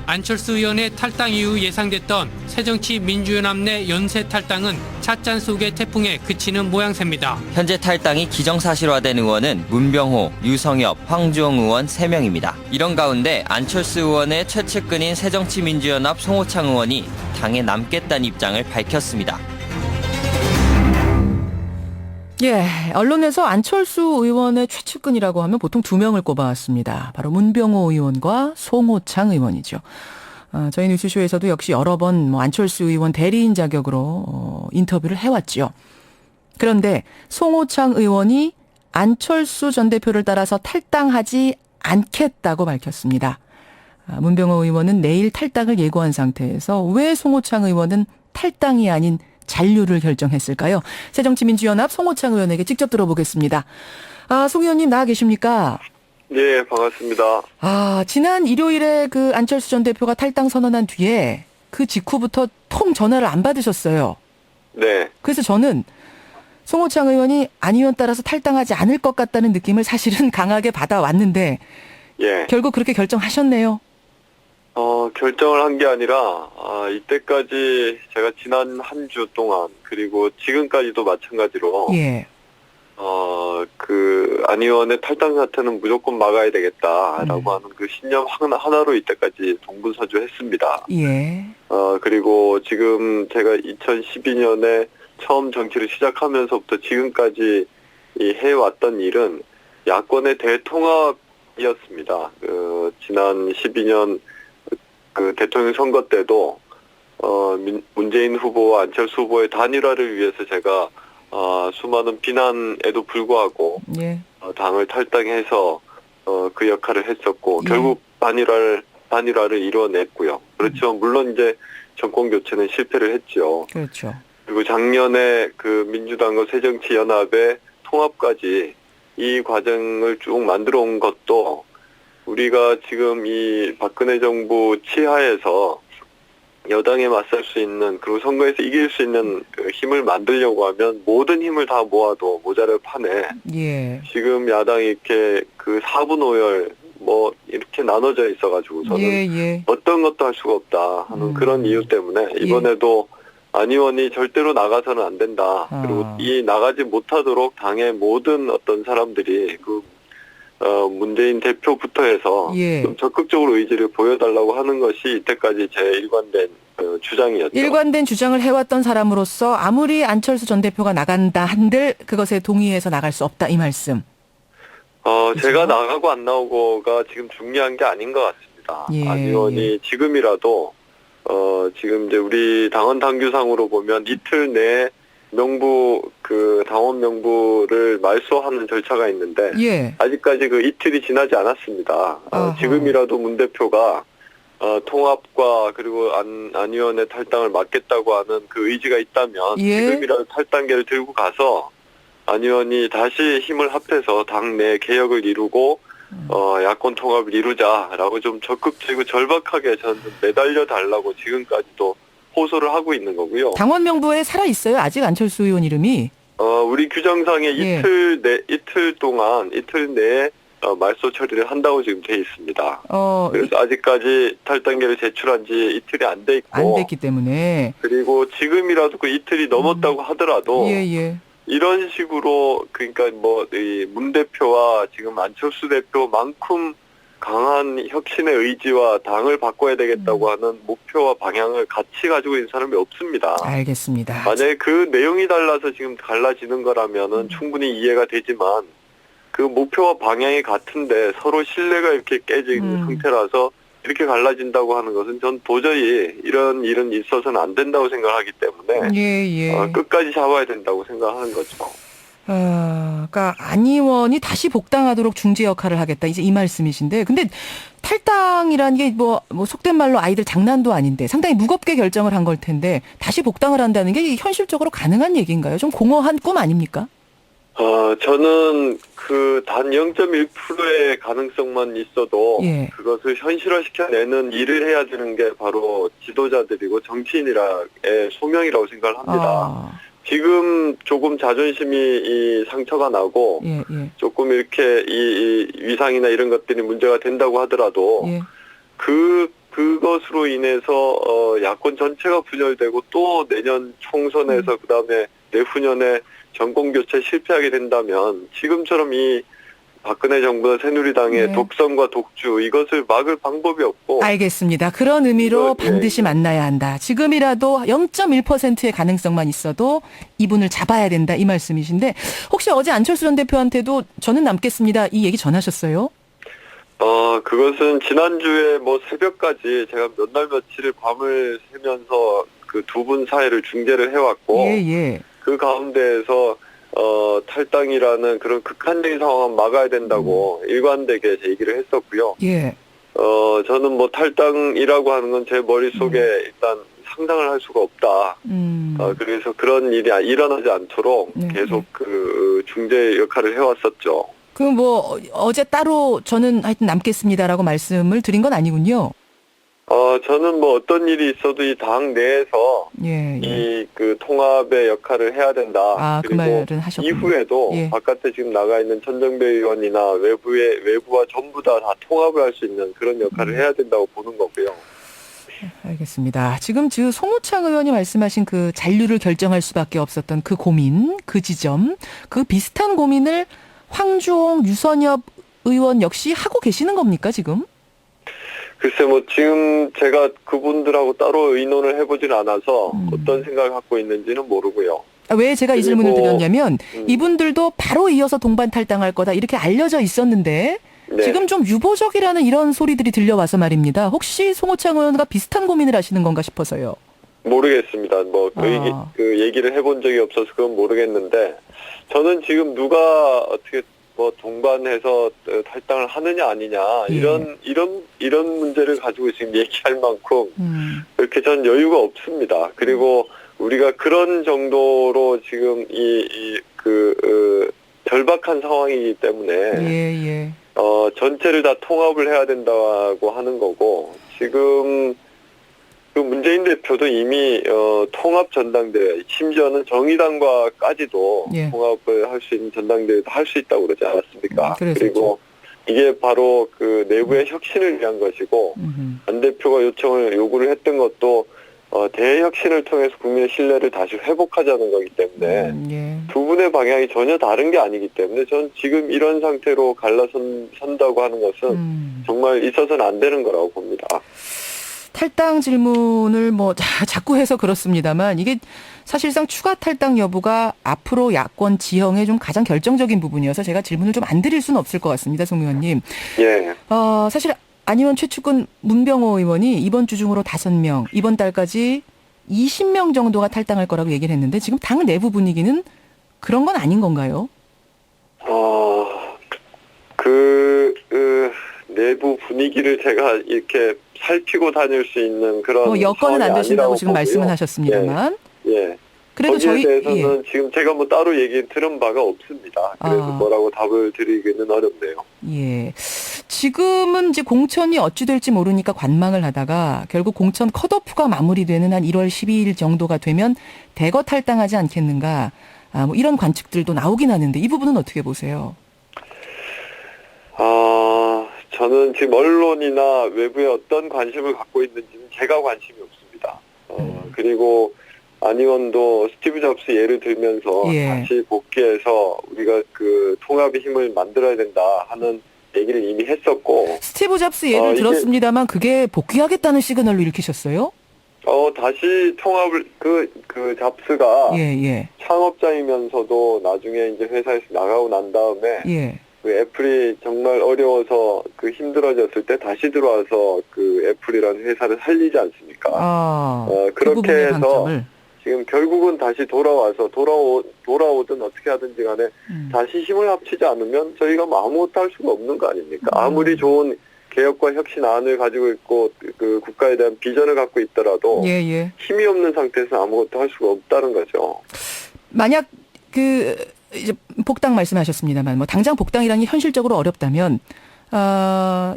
안철수 의원의 탈당 이후 예상됐던 새정치민주연합 내 연쇄 탈당은 찻잔 속의 태풍에 그치는 모양새입니다. 현재 탈당이 기정사실화된 의원은 문병호, 유성엽, 황주영 의원 3명입니다. 이런 가운데 안철수 의원의 최측근인 새정치민주연합 송호창 의원이 당에 남겠다는 입장을 밝혔습니다. 예, 언론에서 안철수 의원의 최측근이라고 하면 보통 2명을 꼽아왔습니다. 바로 문병호 의원과 송호창 의원이죠. 저희 뉴스쇼에서도 역시 여러 번 안철수 의원 대리인 자격으로 인터뷰를 해왔죠. 그런데 송호창 의원이 안철수 전 대표를 따라서 탈당하지 않겠다고 밝혔습니다. 문병호 의원은 내일 탈당을 예고한 상태에서 왜 송호창 의원은 탈당이 아닌 잔류를 결정했을까요? 새정치민주연합 송호창 의원에게 직접 들어보겠습니다. 송 의원님 나와 계십니까? 네, 반갑습니다. 지난 일요일에 그 안철수 전 대표가 탈당 선언한 뒤에 그 직후부터 통 전화를 안 받으셨어요. 네. 그래서 저는 송호창 의원이 안 의원 따라서 탈당하지 않을 것 같다는 느낌을 사실은 강하게 받아왔는데 예. 결국 그렇게 결정하셨네요. 결정을 한 게 아니라, 이때까지 제가 지난 한 주 동안, 그리고 지금까지도 마찬가지로, 예. 안 의원의 탈당 사태는 무조건 막아야 되겠다라고 하는 그 신념 하나로 이때까지 동분서주했습니다. 예. 그리고 지금 제가 2012년에 처음 정치를 시작하면서부터 지금까지 해왔던 일은 야권의 대통합이었습니다. 지난 12년 대통령 선거 때도 문재인 후보와 안철수 후보의 단일화를 위해서 제가 수많은 비난에도 불구하고 예. 당을 탈당해서 그 역할을 했었고 예. 결국 단일화를 이뤄냈고요. 그렇지만 물론 이제 정권 교체는 실패를 했죠. 그렇죠. 그리고 작년에 그 민주당과 새정치연합의 통합까지 이 과정을 쭉 만들어 온 것도 우리가 지금 이 박근혜 정부 치하에서 여당에 맞설 수 있는, 그리고 선거에서 이길 수 있는 그 힘을 만들려고 하면 모든 힘을 다 모아도 모자랄 판에 예. 지금 야당이 이렇게 그 4분 5열 이렇게 나눠져 있어가지고 저는 예. 어떤 것도 할 수가 없다 하는 그런 이유 때문에 이번에도 안 의원이 절대로 나가서는 안 된다. 그리고 이 나가지 못하도록 당의 모든 어떤 사람들이 문재인 대표부터 해서 예. 좀 적극적으로 의지를 보여달라고 하는 것이 이때까지 제 일관된 주장이었죠. 일관된 주장을 해왔던 사람으로서 아무리 안철수 전 대표가 나간다 한들 그것에 동의해서 나갈 수 없다 이 말씀. 제가 나가고 안 나오고가 지금 중요한 게 아닌 것 같습니다. 예. 안 의원이 지금이라도 지금 이제 우리 당원 당규상으로 보면 이틀 내에 당원 명부를 말소하는 절차가 있는데 예. 아직까지 그 이틀이 지나지 않았습니다. 지금이라도 문 대표가 통합과 그리고 안 의원의 탈당을 막겠다고 하는 그 의지가 있다면 예. 지금이라도 탈당계를 들고 가서 안 의원이 다시 힘을 합해서 당내 개혁을 이루고 야권 통합을 이루자라고 좀 적극적이고 절박하게 저는 매달려 달라고 지금까지도 호소를 하고 있는 거고요. 당원 명부에 살아 있어요. 아직 안철수 의원 이름이. 우리 규정상에 예. 이틀 내에 말소 처리를 한다고 지금 돼 있습니다. 그래서 아직까지 탈당계를 제출한 지 이틀이 안 돼 있고. 안 됐기 때문에. 그리고 지금이라도 그 이틀이 넘었다고 하더라도. 예. 이런 식으로, 그러니까 문 대표와 지금 안철수 대표만큼 강한 혁신의 의지와 당을 바꿔야 되겠다고 하는 목표와 방향을 같이 가지고 있는 사람이 없습니다. 알겠습니다. 만약에 그 내용이 달라서 지금 갈라지는 거라면은 충분히 이해가 되지만 그 목표와 방향이 같은데 서로 신뢰가 이렇게 깨진 상태라서 이렇게 갈라진다고 하는 것은 전 도저히 이런 일은 있어서는 안 된다고 생각하기 때문에 예. 끝까지 잡아야 된다고 생각하는 거죠. 그러니까 안 의원이 다시 복당하도록 중재 역할을 하겠다. 이제 이 말씀이신데, 근데 탈당이라는 게 속된 말로 아이들 장난도 아닌데 상당히 무겁게 결정을 한 걸 텐데 다시 복당을 한다는 게 현실적으로 가능한 얘기인가요? 좀 공허한 꿈 아닙니까? 저는 단 0.1%의 가능성만 있어도 예. 그것을 현실화시켜내는 일을 해야 되는 게 바로 지도자들이고 정치인이라의 소명이라고 생각을 합니다. 지금 조금 자존심이 상처가 나고 예. 조금 이렇게 이 위상이나 이런 것들이 문제가 된다고 하더라도 예. 그 그것으로 인해서 야권 전체가 분열되고 또 내년 총선에서 그다음에 내후년에 정권 교체 실패하게 된다면 지금처럼 이 박근혜 정부와 새누리당의 네. 독선과 독주 이것을 막을 방법이 없고 알겠습니다. 그런 의미로 이거, 예, 반드시 만나야 한다. 지금이라도 0.1%의 가능성만 있어도 이분을 잡아야 된다. 이 말씀이신데 혹시 어제 안철수 전 대표한테도 저는 남겠습니다. 이 얘기 전하셨어요? 그것은 지난주에 뭐 새벽까지 제가 몇 날 며칠을 밤을 새면서 그 두 분 사이를 중재를 해왔고 예. 그 가운데에서 탈당이라는 그런 극한적인 상황은 막아야 된다고 일관되게 얘기를 했었고요. 예. 저는 뭐 탈당이라고 하는 건 제 머릿속에 일단 상상을 할 수가 없다. 그래서 그런 일이 일어나지 않도록 네, 계속 네. 그 중재 역할을 해왔었죠. 그 뭐 어제 따로 저는 하여튼 남겠습니다라고 말씀을 드린 건 아니군요. 저는 뭐 어떤 일이 있어도 이 당 내에서 예. 이 그 통합의 역할을 해야 된다. 그 그리고 말은 하셨군요. 이후에도 예. 바깥에 지금 나가 있는 천정배 의원이나 외부와 전부 다 통합을 할 수 있는 그런 역할을 해야 된다고 보는 거고요. 알겠습니다. 지금 송호창 의원이 말씀하신 그 잔류를 결정할 수밖에 없었던 그 고민, 그 지점, 그 비슷한 고민을 황주홍, 유선엽 의원 역시 하고 계시는 겁니까, 지금? 글쎄 뭐 지금 제가 그분들하고 따로 의논을 해보진 않아서 어떤 생각을 갖고 있는지는 모르고요. 왜 제가 이 질문을 그리고, 드렸냐면 이분들도 바로 이어서 동반 탈당할 거다 이렇게 알려져 있었는데 네. 지금 좀 유보적이라는 이런 소리들이 들려와서 말입니다. 혹시 송호창 의원과 비슷한 고민을 하시는 건가 싶어서요. 모르겠습니다. 뭐 그 얘기를 해본 적이 없어서 그건 모르겠는데 저는 지금 누가 어떻게 뭐 동반해서 탈당을 하느냐 아니냐 이런 문제를 가지고 지금 얘기할 만큼 그렇게 전 여유가 없습니다. 그리고 우리가 그런 정도로 지금 절박한 상황이기 때문에 전체를 다 통합을 해야 된다고 하는 거고 지금 그 문재인 대표도 이미 통합 전당대회 심지어는 정의당과까지도 통합을 할 수 있는 전당대회도 할 수 있다고 그러지 않았습니까? 그리고 이게 바로 그 내부의 혁신을 위한 것이고 안 대표가 요구를 했던 것도 대혁신을 통해서 국민의 신뢰를 다시 회복하자는 거기 때문에 두 분의 방향이 전혀 다른 게 아니기 때문에 전 지금 이런 상태로 갈라선다고 하는 것은 정말 있어서는 안 되는 거라고 봅니다. 탈당 질문을 뭐 자꾸 해서 그렇습니다만 이게 사실상 추가 탈당 여부가 앞으로 야권 지형의 좀 가장 결정적인 부분이어서 제가 질문을 좀 안 드릴 수는 없을 것 같습니다. 송 의원님. 예. 사실 안 의원 최측근 문병호 의원이 이번 주 중으로 5명, 이번 달까지 20명 정도가 탈당할 거라고 얘기를 했는데 지금 당 내부 분위기는 그런 건 아닌 건가요? 내부 분위기를 제가 이렇게 살피고 다닐 수 있는 그런 여건은 안 되신다고 지금 보고요. 말씀은 하셨습니다만. 예. 그래도 거기에 대해서는 지금 제가 뭐 따로 얘기 들은 바가 없습니다. 그래서 뭐라고 답을 드리기는 어렵네요. 예. 지금은 이제 공천이 어찌 될지 모르니까 관망을 하다가 결국 공천 컷오프가 마무리되는 한 1월 12일 정도가 되면 대거 탈당하지 않겠는가. 뭐 이런 관측들도 나오긴 하는데 이 부분은 어떻게 보세요? 저는 지금 언론이나 외부에 어떤 관심을 갖고 있는지는 제가 관심이 없습니다. 그리고 안 의원도 스티브 잡스 예를 들면서 다시 복귀해서 우리가 그 통합의 힘을 만들어야 된다 하는 얘기를 이미 했었고. 스티브 잡스 예를 들었습니다만 그게 복귀하겠다는 시그널로 읽히셨어요? 다시 통합을 그 잡스가 예. 창업자이면서도 나중에 이제 회사에서 나가고 난 다음에 그 애플이 정말 어려워서 그 힘들어졌을 때 다시 들어와서 그 애플이라는 회사를 살리지 않습니까? 그렇게 해서 방점을. 지금 결국은 다시 돌아와서 돌아오든 어떻게 하든지 간에 다시 힘을 합치지 않으면 저희가 뭐 아무것도 할 수가 없는 거 아닙니까? 아무리 좋은 개혁과 혁신 안을 가지고 있고 그 국가에 대한 비전을 갖고 있더라도 힘이 없는 상태에서 아무것도 할 수가 없다는 거죠. 만약 이제 복당 말씀하셨습니다만 뭐 당장 복당이라는 게 현실적으로 어렵다면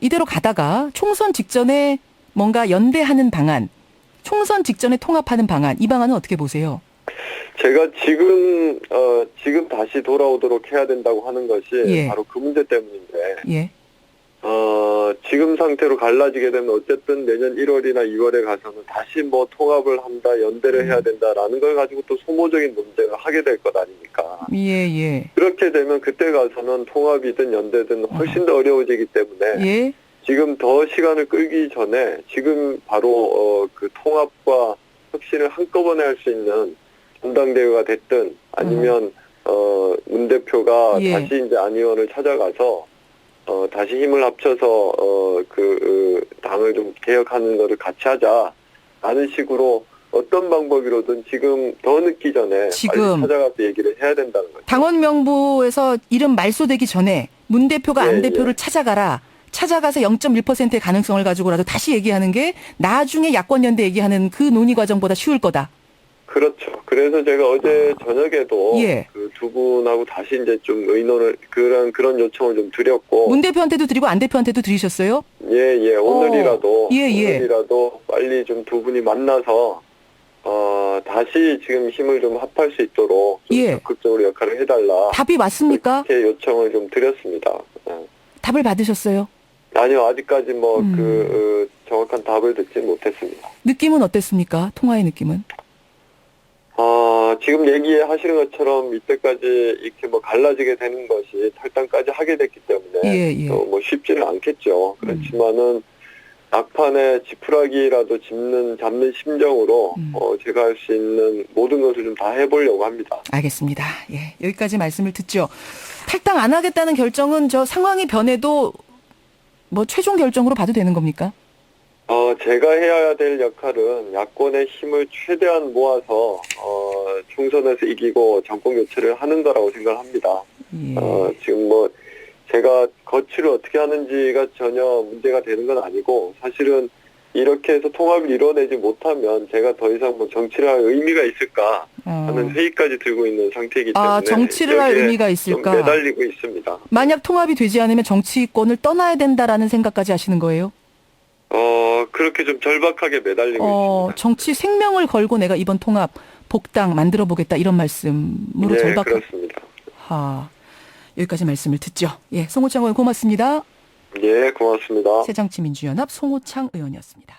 이대로 가다가 총선 직전에 뭔가 연대하는 방안, 총선 직전에 통합하는 방안, 이 방안은 어떻게 보세요? 제가 지금 다시 돌아오도록 해야 된다고 하는 것이 바로 그 문제 때문인데 지금 상태로 갈라지게 되면 어쨌든 내년 1월이나 2월에 가서는 다시 뭐 통합을 한다, 연대를 해야 된다라는 걸 가지고 또 소모적인 논쟁을 하게 될 것 아닙니까? 예, 예. 그렇게 되면 그때 가서는 통합이든 연대든 훨씬 더 어려워지기 때문에 예. 지금 더 시간을 끌기 전에 지금 바로 그 통합과 혁신을 한꺼번에 할 수 있는 전당대회가 됐든 아니면 문 대표가 예. 다시 이제 안 의원을 찾아가서 다시 힘을 합쳐서 그 당을 좀 개혁하는 거를 같이 하자라는 식으로 어떤 방법이로든 지금 더 늦기 전에 지금 빨리 찾아가서 얘기를 해야 된다는 거죠. 당원 명부에서 이름 말소되기 전에 문 대표가 예, 안 대표를 예. 찾아가라. 찾아가서 0.1%의 가능성을 가지고라도 다시 얘기하는 게 나중에 야권 연대 얘기하는 그 논의 과정보다 쉬울 거다. 그렇죠. 그래서 제가 어제 저녁에도 예. 그 두 분하고 다시 이제 좀 의논을 그런 요청을 좀 드렸고 문 대표한테도 드리고 안 대표한테도 드리셨어요? 예 오늘이라도 예. 오늘이라도 빨리 좀 두 분이 만나서 다시 지금 힘을 좀 합할 수 있도록 좀 예. 적극적으로 역할을 해달라 답이 왔습니까? 이렇게 요청을 좀 드렸습니다. 답을 받으셨어요? 아니요 아직까지 뭐 음. 정확한 답을 듣지 못했습니다. 느낌은 어땠습니까? 통화의 느낌은? 지금 얘기하시는 것처럼 이때까지 이렇게 뭐 갈라지게 되는 것이 탈당까지 하게 됐기 때문에 예. 또 뭐 쉽지는 않겠죠. 그렇지만은 막판에 지푸라기라도 잡는 심정으로 제가 할 수 있는 모든 것을 좀 다 해보려고 합니다. 알겠습니다. 예, 여기까지 말씀을 듣죠. 탈당 안 하겠다는 결정은 저 상황이 변해도 뭐 최종 결정으로 봐도 되는 겁니까? 제가 해야 될 역할은 야권의 힘을 최대한 모아서 총선에서 이기고 정권 교체를 하는 거라고 생각합니다. 예. 지금 뭐 제가 거취를 어떻게 하는지가 전혀 문제가 되는 건 아니고 사실은 이렇게 해서 통합을 이뤄내지 못하면 제가 더 이상 뭐 정치를 할 의미가 있을까 하는 회의까지 들고 있는 상태이기 때문에 정치를 할 여기에 의미가 있을까? 좀 매달리고 있습니다. 만약 통합이 되지 않으면 정치권을 떠나야 된다라는 생각까지 하시는 거예요? 그렇게 좀 절박하게 매달리고 있습니다. 정치 생명을 걸고 내가 이번 통합 복당 만들어 보겠다 이런 말씀으로 네, 절박. 그렇습니다. 여기까지 말씀을 듣죠. 예, 송호창 의원 고맙습니다. 예, 고맙습니다. 새정치민주연합 송호창 의원이었습니다.